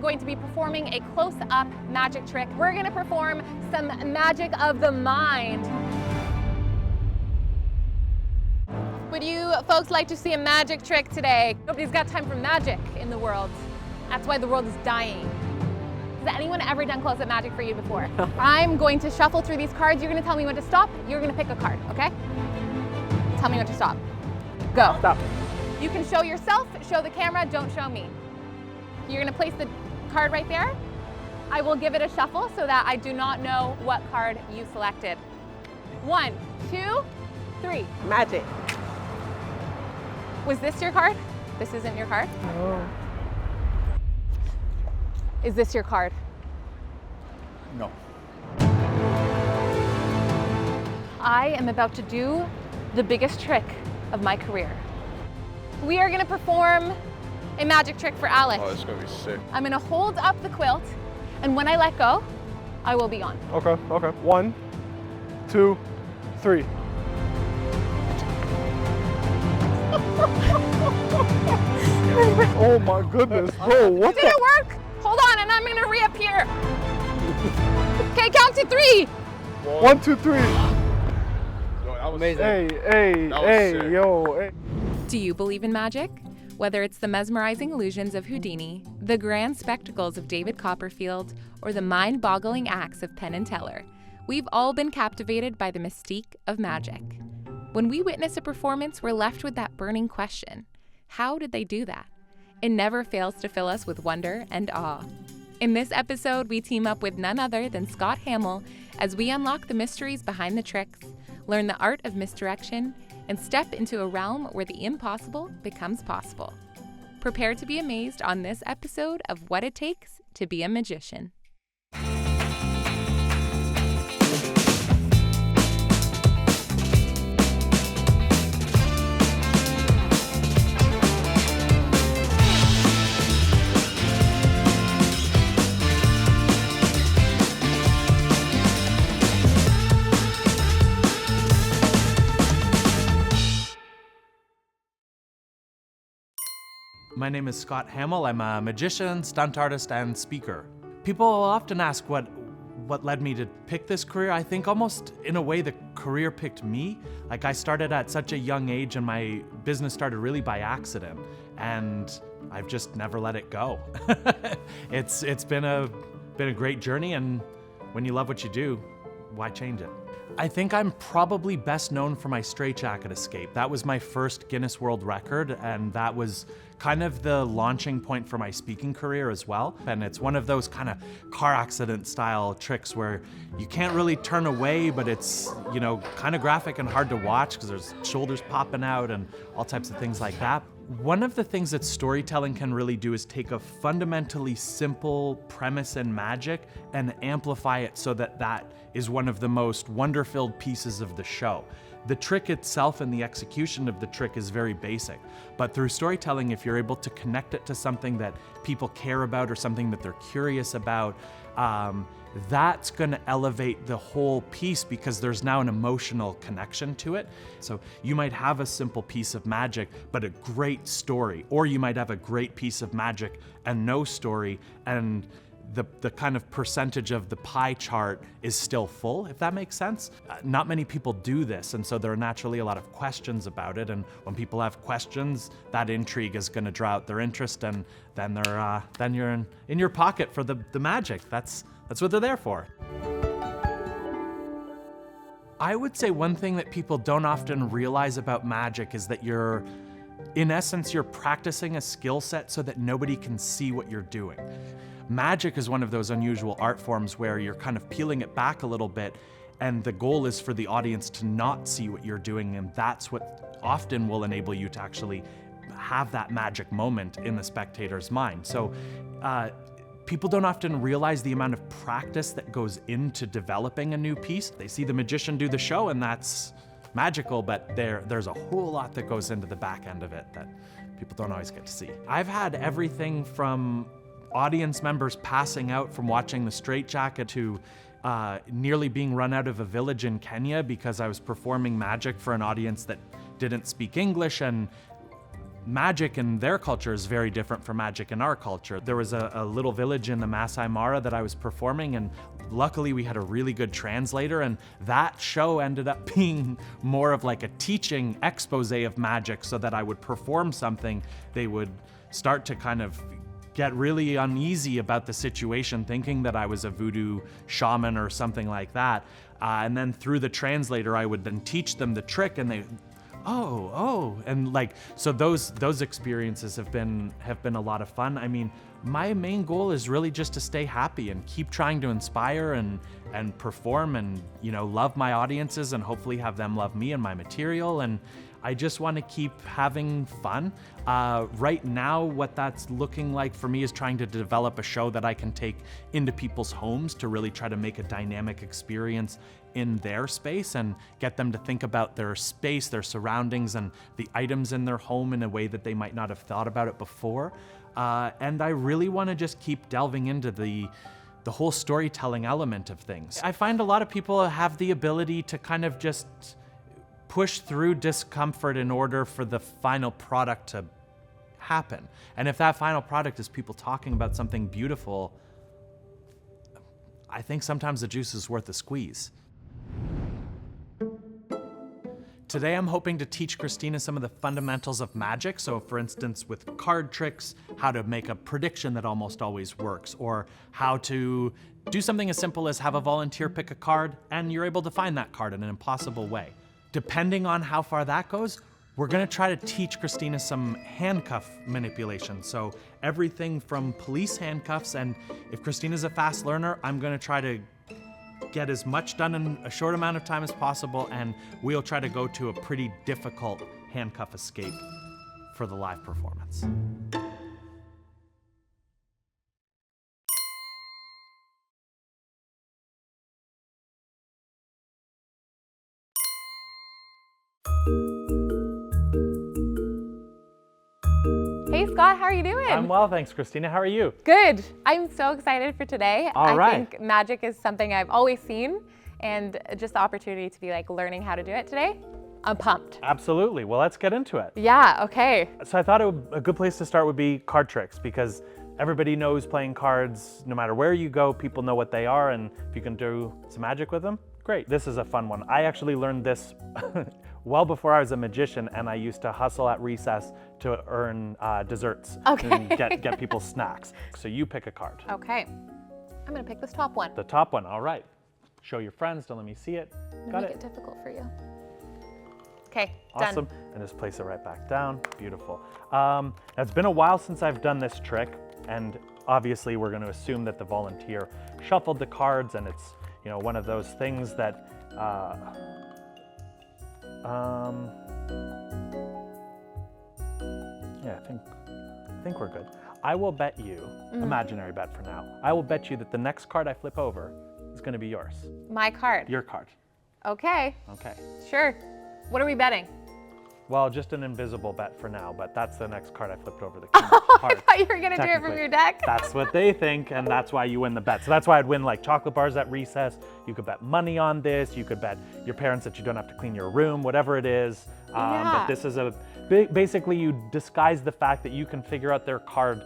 I'm going to be performing a close-up magic trick. We're gonna perform some magic of the mind. Would you folks like to see a magic trick today? Nobody's got time for magic in the world. That's why the world is dying. Has anyone ever done close-up magic for you before? I'm going to shuffle through these cards. You're gonna tell me when to stop. You're gonna pick a card, okay? Tell me when to stop. Go. Stop. You can show yourself, show the camera, don't show me. You're gonna place the card right there. I will give it a shuffle so that I do not know what card you selected. 1, 2, 3. Magic. Was this your card? This isn't your card? No. Is this your card? No. I am about to do the biggest trick of my career. We are gonna perform a magic trick for Alex. Oh, this is gonna be sick. I'm gonna hold up the quilt, and when I let go, I will be on. Okay. 1, 2, 3. Oh my goodness, bro, what Did it work? Hold on, and I'm gonna reappear. Okay, count to 3. 1, 2, 3. Yo, that was Amazing. Sick. Hey. Do you believe in magic? Whether it's the mesmerizing illusions of Houdini, the grand spectacles of David Copperfield, or the mind-boggling acts of Penn and Teller, we've all been captivated by the mystique of magic. When we witness a performance, we're left with that burning question: how did they do that? It never fails to fill us with wonder and awe. In this episode, we team up with none other than Scott Hammell as we unlock the mysteries behind the tricks, learn the art of misdirection, and step into a realm where the impossible becomes possible. Prepare to be amazed on this episode of What It Takes to Be a Magician. My name is Scott Hammell. I'm a magician, stunt artist, and speaker. People often ask what led me to pick this career. I think almost in a way the career picked me. Like, I started at such a young age and my business started really by accident, and I've just never let it go. It's been a great journey, and when you love what you do, why change it? I think I'm probably best known for my straitjacket escape. That was my first Guinness World Record, and that was kind of the launching point for my speaking career as well. And it's one of those kind of car accident style tricks where you can't really turn away, but it's, kind of graphic and hard to watch because there's shoulders popping out and all types of things like that. One of the things that storytelling can really do is take a fundamentally simple premise in magic and amplify it so that that is one of the most wonder-filled pieces of the show. The trick itself and the execution of the trick is very basic, but through storytelling, if you're able to connect it to something that people care about or something that they're curious about, that's going to elevate the whole piece because there's now an emotional connection to it. So you might have a simple piece of magic, but a great story, or you might have a great piece of magic and no story, and the kind of percentage of the pie chart is still full, if that makes sense. Not many people do this, and so there are naturally a lot of questions about it, and when people have questions, that intrigue is going to draw out their interest, and then you're in your pocket for the magic. That's what they're there for. I would say one thing that people don't often realize about magic is that in essence, you're practicing a skill set so that nobody can see what you're doing. Magic is one of those unusual art forms where you're kind of peeling it back a little bit, and the goal is for the audience to not see what you're doing, and that's what often will enable you to actually have that magic moment in the spectator's mind. So people don't often realize the amount of practice that goes into developing a new piece. They see the magician do the show, and that's magical, but there's a whole lot that goes into the back end of it that people don't always get to see. I've had everything from audience members passing out from watching The Straitjacket to nearly being run out of a village in Kenya because I was performing magic for an audience that didn't speak English, and magic in their culture is very different from magic in our culture. There was a little village in the Masai Mara that I was performing, and luckily we had a really good translator, and that show ended up being more of like a teaching expose of magic, so that I would perform something, they would start to kind of get really uneasy about the situation, thinking that I was a voodoo shaman or something like that. And then through the translator, I would then teach them the trick, and they, and like, so those experiences have been a lot of fun. I mean, my main goal is really just to stay happy and keep trying to inspire and perform and, you know, love my audiences and hopefully have them love me and my material. And I just want to keep having fun. Right now, what that's looking like for me is trying to develop a show that I can take into people's homes to really try to make a dynamic experience in their space and get them to think about their space, their surroundings, and the items in their home in a way that they might not have thought about it before. And I really want to just keep delving into the whole storytelling element of things. I find a lot of people have the ability to kind of just push through discomfort in order for the final product to happen. And if that final product is people talking about something beautiful, I think sometimes the juice is worth the squeeze. Today I'm hoping to teach Christina some of the fundamentals of magic. So for instance, with card tricks, how to make a prediction that almost always works, or how to do something as simple as have a volunteer pick a card and you're able to find that card in an impossible way. Depending on how far that goes, we're gonna try to teach Christina some handcuff manipulation. So everything from police handcuffs, and if Christina's a fast learner, I'm gonna try to get as much done in a short amount of time as possible, and we'll try to go to a pretty difficult handcuff escape for the live performance. Hey Scott, how are you doing? I'm well, thanks, Christina. How are you? Good. I'm so excited for today. All right. I think magic is something I've always seen, and just the opportunity to be like learning how to do it today, I'm pumped. Absolutely. Well, let's get into it. Yeah, okay. So I thought a good place to start would be card tricks, because everybody knows playing cards. No matter where you go, people know what they are, and if you can do some magic with them, great. This is a fun one. I actually learned this well before I was a magician, and I used to hustle at recess to earn desserts and get people snacks. So you pick a card. Okay. I'm gonna pick this top one. The top one, all right. Show your friends, don't let me see it. Got Make it. it difficult for you. Okay, Awesome, done. and just place it right back down. Beautiful. It's been a while since I've done this trick, and obviously we're going to assume that the volunteer shuffled the cards, and it's, you know, one of those things that yeah, I think we're good. I will bet you, imaginary bet for now, I will bet you that the next card I flip over is going to be yours. My card. Your card. Okay, Okay. sure. What are we betting? Well, just an invisible bet for now, but that's the next card I flipped over, the king of I hearts. thought you were gonna do it from Technically. your deck. That's what they think, and that's why you win the bet. So that's why I'd win like chocolate bars at recess. You could bet money on this. You could bet your parents that you don't have to clean your room, whatever it is. Yeah. But this is basically you disguise the fact that you can figure out their card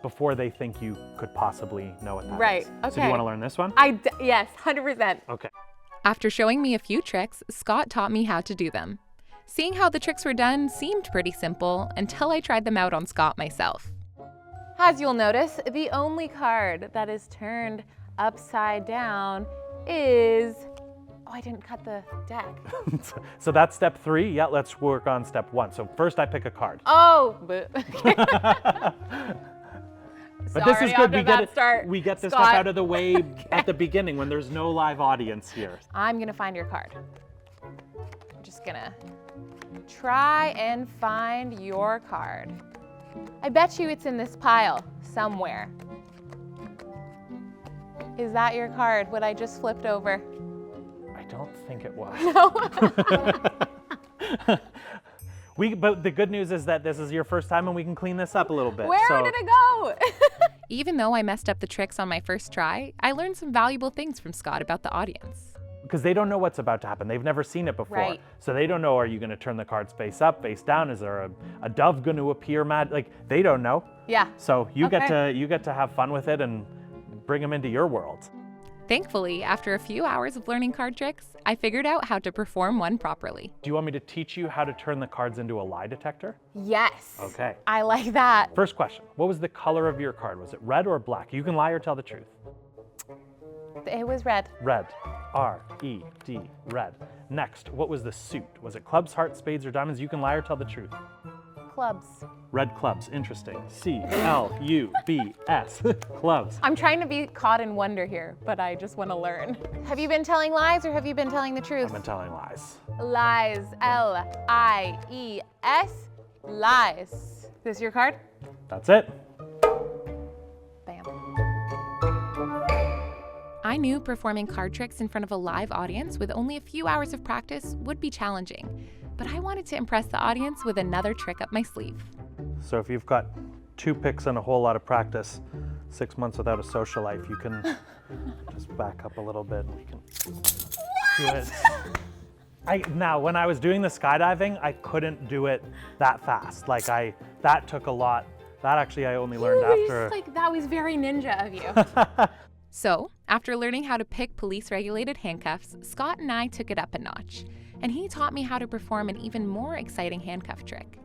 before they think you could possibly know what that is. Right, So do okay. you want to learn this one? Yes, 100%. Okay. After showing me a few tricks, Scott taught me how to do them. Seeing how the tricks were done seemed pretty simple until I tried them out on Scott myself. As you'll notice, the only card that is turned upside down is... Oh, I didn't cut the deck. So that's step 3. Yeah, let's work on step 1. So first I pick a card. Oh, But this is good. We get this stuff Scott. out of the way at the beginning when there's no live audience here. I'm gonna find your card. I'm just gonna try and find your card. I bet you it's in this pile somewhere. Is that your card, what I just flipped over? I don't think it was. No. But the good news is that this is your first time and we can clean this up a little bit. Where did it go? Even though I messed up the tricks on my first try, I learned some valuable things from Scott about the audience. because they don't know what's about to happen. They've never seen it before. Right. So they don't know, are you going to turn the cards face up, face down? Is there a dove going to appear? Like, they don't know. Yeah. So you Okay. get to have fun with it and bring them into your world. Thankfully, after a few hours of learning card tricks, I figured out how to perform one properly. Do you want me to teach you how to turn the cards into a lie detector? Yes. Okay. I like that. First question, what was the color of your card? Was it red or black? You can lie or tell the truth. It was red. Red. R-E-D, red. Next, what was the suit? Was it clubs, hearts, spades, or diamonds? You can lie or tell the truth. Clubs. Red clubs, interesting. C-L-U-B-S, clubs. I'm trying to be caught in wonder here, but I just want to learn. Have you been telling lies or have you been telling the truth? I've been telling lies. Lies. L-I-E-S. Lies. This your card? That's it. Bam. I knew performing card tricks in front of a live audience with only a few hours of practice would be challenging, but I wanted to impress the audience with another trick up my sleeve. So if you've got 2 picks and a whole lot of practice, 6 months without a social life, you can just back up a little bit and we can do it. Now, when I was doing the skydiving, I couldn't do it that fast. Like that took a lot. That actually I only learned after. That was very ninja of you. So, after learning how to pick police-regulated handcuffs, Scott and I took it up a notch, and he taught me how to perform an even more exciting handcuff trick.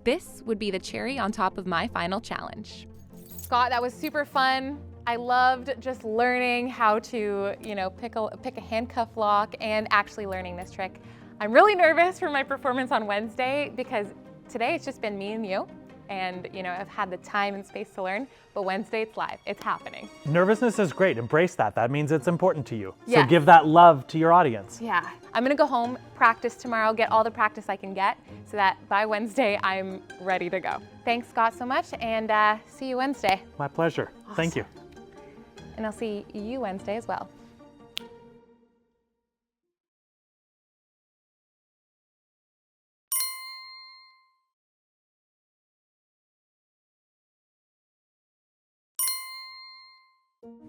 This would be the cherry on top of my final challenge. Scott, that was super fun. I loved just learning how to, pick a handcuff lock and actually learning this trick. I'm really nervous for my performance on Wednesday because today it's just been me and you. And, I've had the time and space to learn, but Wednesday it's live, it's happening. Nervousness is great, embrace that. That means it's important to you. Yes. So give that love to your audience. Yeah, I'm gonna go home, practice tomorrow, get all the practice I can get so that by Wednesday I'm ready to go. Thanks, Scott, so much, and see you Wednesday. My pleasure. Thank you. And I'll see you Wednesday as well.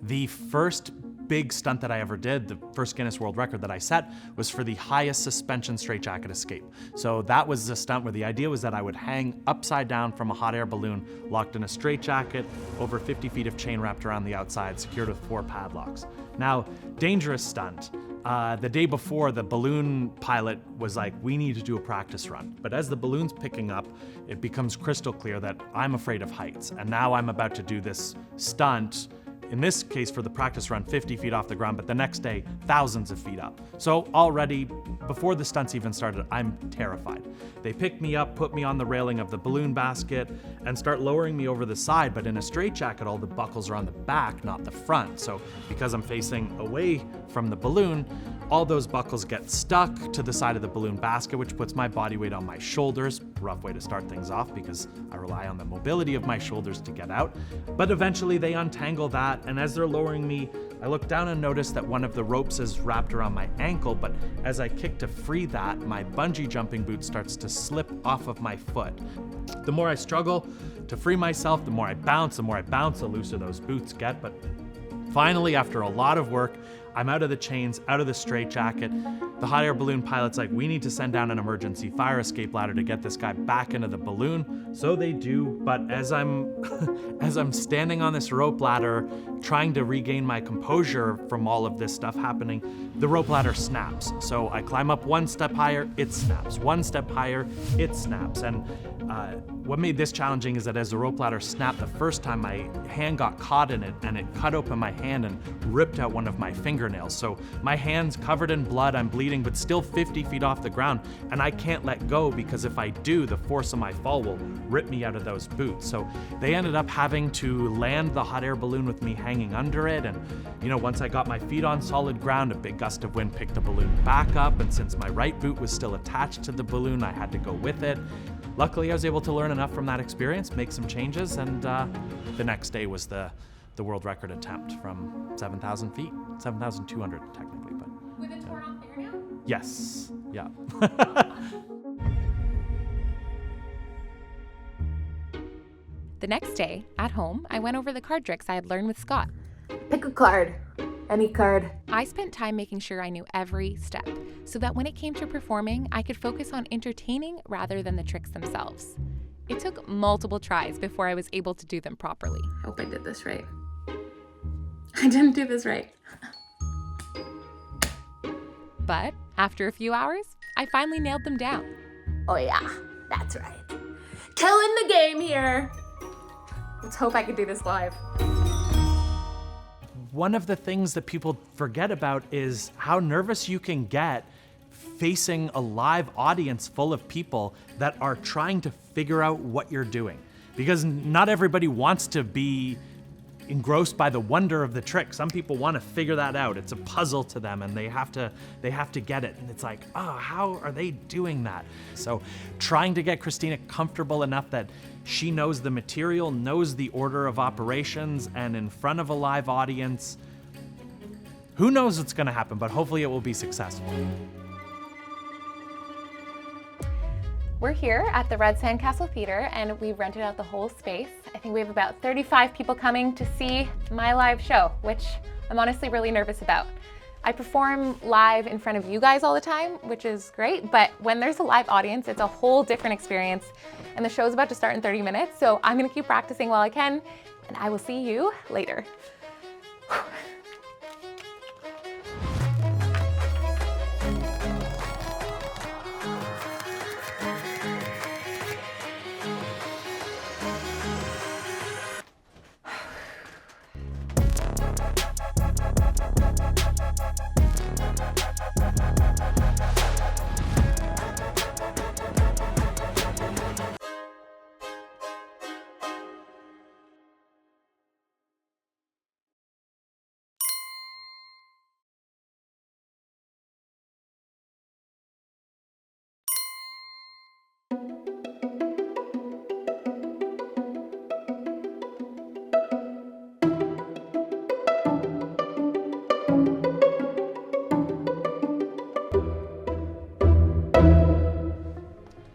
The first big stunt that I ever did, the first Guinness World Record that I set, was for the highest suspension straitjacket escape. So that was a stunt where the idea was that I would hang upside down from a hot air balloon, locked in a straitjacket, over 50 feet of chain wrapped around the outside, secured with 4 padlocks. Now, dangerous stunt. The day before, the balloon pilot was like, we need to do a practice run. But as the balloon's picking up, it becomes crystal clear that I'm afraid of heights. And now I'm about to do this stunt, in this case for the practice run, 50 feet off the ground, but the next day, thousands of feet up. So already, before the stunts even started, I'm terrified. They pick me up, put me on the railing of the balloon basket, and start lowering me over the side, but in a straitjacket, all the buckles are on the back, not the front. So because I'm facing away from the balloon, all those buckles get stuck to the side of the balloon basket, which puts my body weight on my shoulders. Rough way to start things off because I rely on the mobility of my shoulders to get out. But eventually they untangle that, and as they're lowering me, I look down and notice that one of the ropes is wrapped around my ankle, but as I kick to free that, my bungee jumping boot starts to slip off of my foot. The more I struggle to free myself, the more I bounce, the looser those boots get. But finally, after a lot of work, I'm out of the chains, out of the straitjacket. The hot air balloon pilot's like, we need to send down an emergency fire escape ladder to get this guy back into the balloon. So they do, but as I'm standing on this rope ladder, trying to regain my composure from all of this stuff happening, the rope ladder snaps. So I climb up 1 step higher, it snaps. 1 step higher, it snaps. And what made this challenging is that as the rope ladder snapped the first time, my hand got caught in it and it cut open my hand and ripped out one of my fingernails. So my hand's covered in blood, I'm bleeding, but still 50 feet off the ground, and I can't let go because if I do, the force of my fall will rip me out of those boots. So they ended up having to land the hot air balloon with me hanging under it, and once I got my feet on solid ground, a big gust of wind picked the balloon back up, and since my right boot was still attached to the balloon, I had to go with it. Luckily, I was able to learn enough from that experience, make some changes, and the next day was the world record attempt from 7,000 feet, 7,200 technically, but. With a torn off fingernail? Yes, yeah. The next day, at home, I went over the card tricks I had learned with Scott. Pick a card. Any card. I spent time making sure I knew every step, so that when it came to performing, I could focus on entertaining rather than the tricks themselves. It took multiple tries before I was able to do them properly. Hope I did this right. I didn't do this right. But after a few hours, I finally nailed them down. Oh yeah, that's right. Killing the game here. Let's hope I could do this live. One of the things that people forget about is how nervous you can get facing a live audience full of people that are trying to figure out what you're doing. Because not everybody wants to be engrossed by the wonder of the trick. Some people want to figure that out. It's a puzzle to them and they have to get it. And it's like, oh, how are they doing that? So trying to get Christina comfortable enough that she knows the material, knows the order of operations, and in front of a live audience, who knows what's gonna happen, but hopefully it will be successful. We're here at the Red Sandcastle Theater and we've rented out the whole space. I think we have about 35 people coming to see my live show, which I'm honestly really nervous about. I perform live in front of you guys all the time, which is great, but when there's a live audience, it's a whole different experience. And the show's about to start in 30 minutes, so I'm gonna keep practicing while I can, and I will see you later.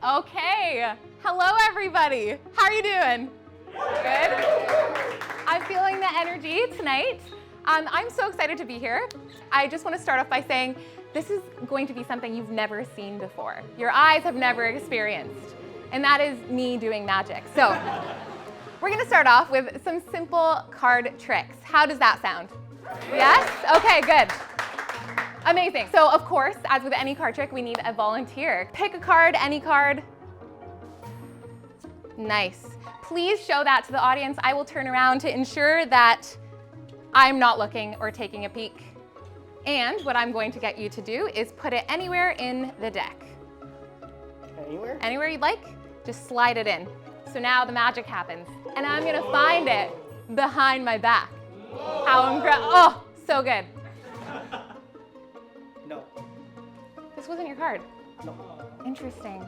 Okay, hello everybody. How are you doing? Good? I'm feeling the energy tonight. I'm so excited to be here. I just want to start off by saying this is going to be something you've never seen before. Your eyes have never experienced, and that is me doing magic. So we're going to start off with some simple card tricks. How does that sound? Yes? Okay, good. Amazing. So of course, as with any card trick, we need a volunteer. Pick a card, any card. Nice. Please show that to the audience. I will turn around to ensure that I'm not looking or taking a peek. And what I'm going to get you to do is put it anywhere in the deck. Anywhere? Anywhere you'd like, just slide it in. So now the magic happens. And I'm gonna find it behind my back. How incredible, oh, so good. No. This wasn't your card. No. Interesting.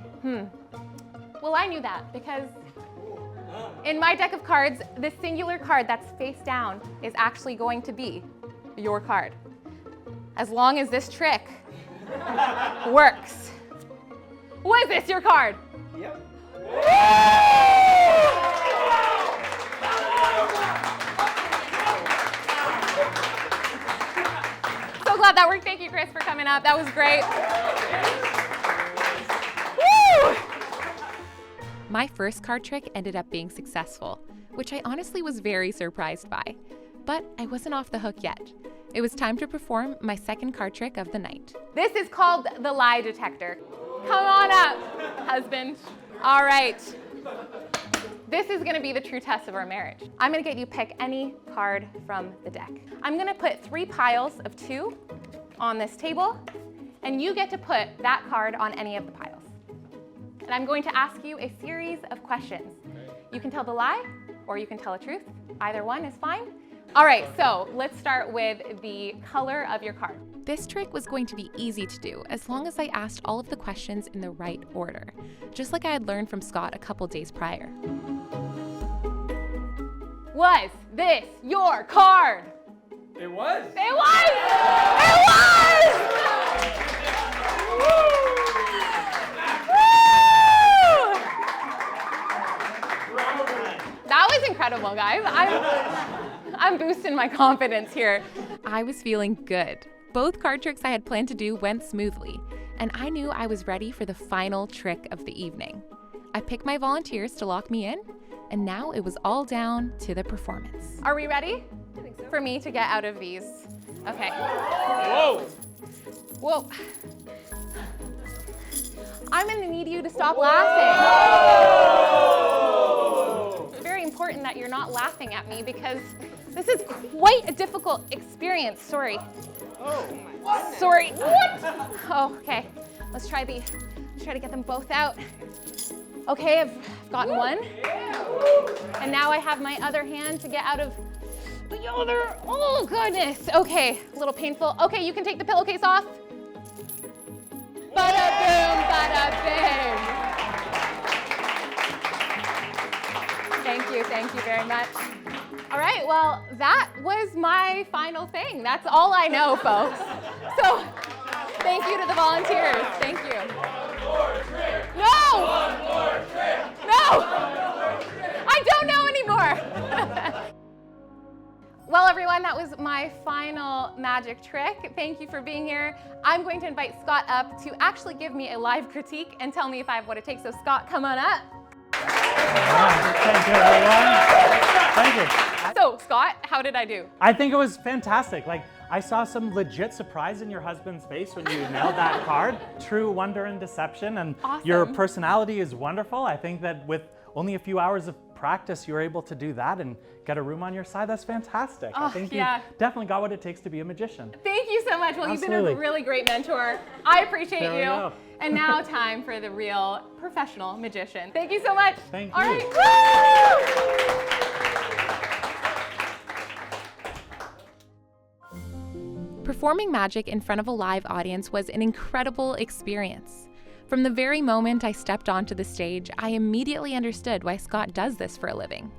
Well, I knew that because in my deck of cards, the singular card that's face down is actually going to be your card. As long as this trick works. Was this your card? Yep. So glad that worked. Thank you, Chris, for coming up. That was great. Woo! My first card trick ended up being successful, which I honestly was very surprised by. But I wasn't off the hook yet. It was time to perform my second card trick of the night. This is called the lie detector. Come on up, husband. All right. This is gonna be the true test of our marriage. I'm gonna get you pick any card from the deck. I'm gonna put 3 piles of 2 on this table, and you get to put that card on any of the piles. And I'm going to ask you a series of questions. You can tell the lie, or you can tell the truth. Either one is fine. All right, so let's start with the color of your card. This trick was going to be easy to do as long as I asked all of the questions in the right order, just like I had learned from Scott a couple days prior. Was this your card? It was. It was! It was! Woo! That was incredible, guys. I'm boosting my confidence here. I was feeling good. Both card tricks I had planned to do went smoothly, and I knew I was ready for the final trick of the evening. I picked my volunteers to lock me in, and now it was all down to the performance. Are we ready? I think so. For me to get out of these. Okay. Whoa! Whoa. I'm gonna need you to stop laughing. It's very important that you're not laughing at me because this is quite a difficult experience. Sorry. Oh my goodness. Sorry. What? Oh, okay. Let's try to get them both out. Okay, I've gotten one. And now I have my other hand to get out of the other. Oh, goodness. Okay, a little painful. Okay, you can take the pillowcase off. Bada boom, bada bing. Thank you very much. All right, well, that was my final thing. That's all I know, folks. So, thank you to the volunteers. Thank you. One more trick. No! One more trick. No! One more trick. I don't know anymore. Well, everyone, that was my final magic trick. Thank you for being here. I'm going to invite Scott up to actually give me a live critique and tell me if I have what it takes. So, Scott, come on up. Thank you, everyone. Thank you. So, Scott, how did I do? I think it was fantastic. Like, I saw some legit surprise in your husband's face when you nailed that card. True wonder and deception, and your Awesome. personality is wonderful. I think that with only a few hours of practice, you were able to do that and get a room on your side. That's fantastic. I Oh, think yeah. you definitely got what it takes to be a magician. Thank you so much. Well, you've been Absolutely. a really great mentor. I appreciate There we you. go. And now time for the real professional magician. Thank you so much. Thank All you. right. Woo! Performing magic in front of a live audience was an incredible experience. From the very moment I stepped onto the stage, I immediately understood why Scott does this for a living.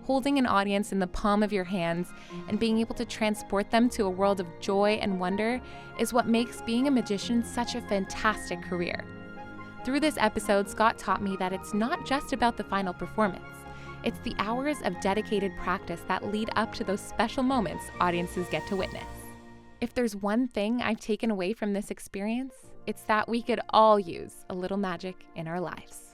Holding an audience in the palm of your hands and being able to transport them to a world of joy and wonder is what makes being a magician such a fantastic career. Through this episode, Scott taught me that it's not just about the final performance. It's the hours of dedicated practice that lead up to those special moments audiences get to witness. If there's one thing I've taken away from this experience, it's that we could all use a little magic in our lives.